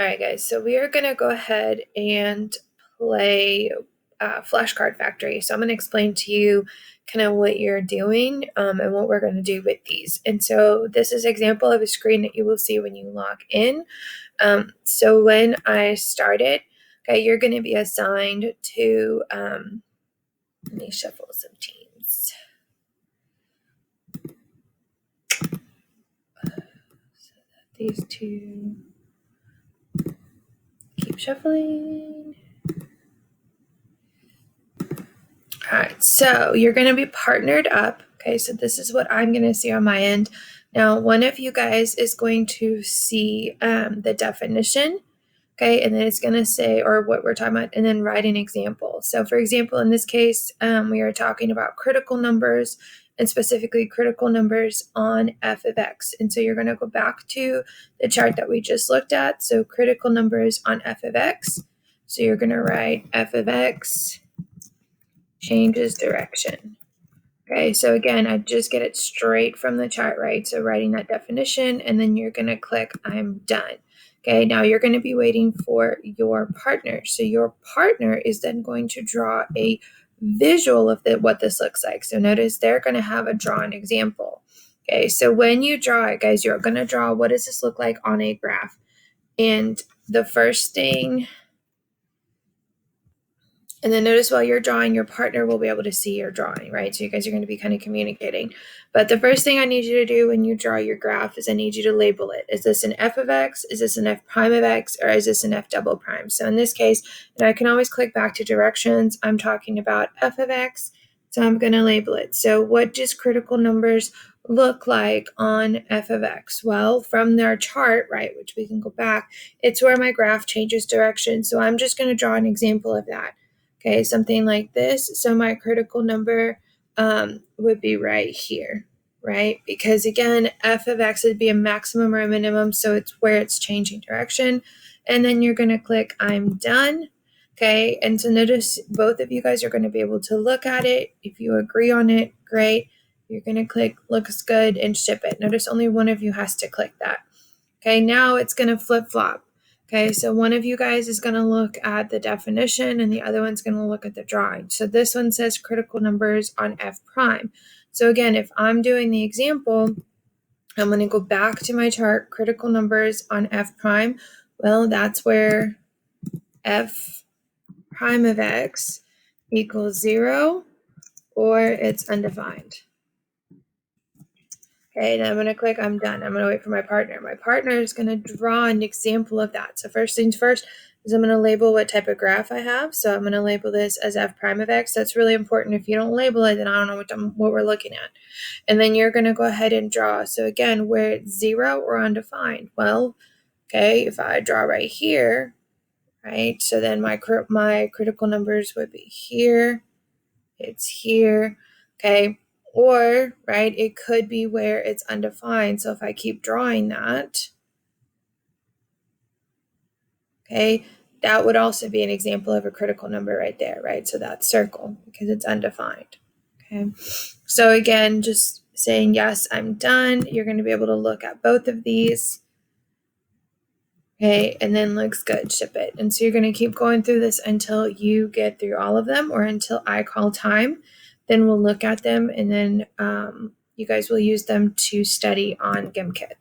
All right, guys, so we are going to go ahead and play Flashcard Factory. So I'm going to explain to you kind of what you're doing and what we're going to do with these. And so this is an example of a screen that you will see when you log in. So when I started, okay, you're going to be assigned to, let me shuffle some teams. So that these two, keep shuffling. All right, so you're going to be partnered up. Okay, so this is what I'm going to see on my end. Now, one of you guys is going to see the definition, okay, and then it's going to say, or what we're talking about, and then write an example. So, for example, in this case, we are talking about critical numbers, and specifically critical numbers on f of x. And so you're going to go back to the chart that we just looked at. So, critical numbers on f of x. So you're going to write f of x changes direction. Okay, so again, I just get it straight from the chart, right? So writing that definition, and then you're going to click I'm done. Okay, now you're going to be waiting for your partner. So your partner is then going to draw a visual of what this looks like. So notice they're going to have a drawn example. Okay, so when you draw it, guys, you're going to draw what does this look like on a graph. And the first thing, and then notice while you're drawing, your partner will be able to see your drawing, right? So you guys are going to be kind of communicating. But the first thing I need you to do when you draw your graph is I need you to label it. Is this an f of x? Is this an f prime of x? Or is this an f double prime? So in this case, and I can always click back to directions, I'm talking about f of x. So I'm going to label it. So what does critical numbers look like on f of x? Well, from their chart, right, which we can go back, it's where my graph changes direction. So I'm just going to draw an example of that. Okay, something like this. So my critical number would be right here, right? Because again, f of x would be a maximum or a minimum, so it's where it's changing direction. And then you're going to click I'm done. Okay, and so notice both of you guys are going to be able to look at it. If you agree on it, great. You're going to click looks good and ship it. Notice only one of you has to click that. Okay, now it's going to flip-flop. Okay, so one of you guys is going to look at the definition and the other one's going to look at the drawing. So this one says critical numbers on f prime. So again, if I'm doing the example, I'm going to go back to my chart, critical numbers on f prime. Well, that's where f prime of x equals 0 or it's undefined. Okay, and I'm going to click I'm done. I'm going to wait for my partner. My partner is going to draw an example of that. So first things first is I'm going to label what type of graph I have. So I'm going to label this as f prime of x. That's really important. If you don't label it, then I don't know what we're looking at. And then you're going to go ahead and draw. So again, where it's 0 or undefined. Well, okay, if I draw right here, right, so then my critical numbers would be here. It's here, okay. Or, right, it could be where it's undefined. So if I keep drawing that, okay, that would also be an example of a critical number right there, right? So that's circle because it's undefined, okay? So again, just saying, yes, I'm done. You're going to be able to look at both of these, okay, and then looks good, ship it. And so you're going to keep going through this until you get through all of them or until I call time. Then we'll look at them, and then you guys will use them to study on GimKit.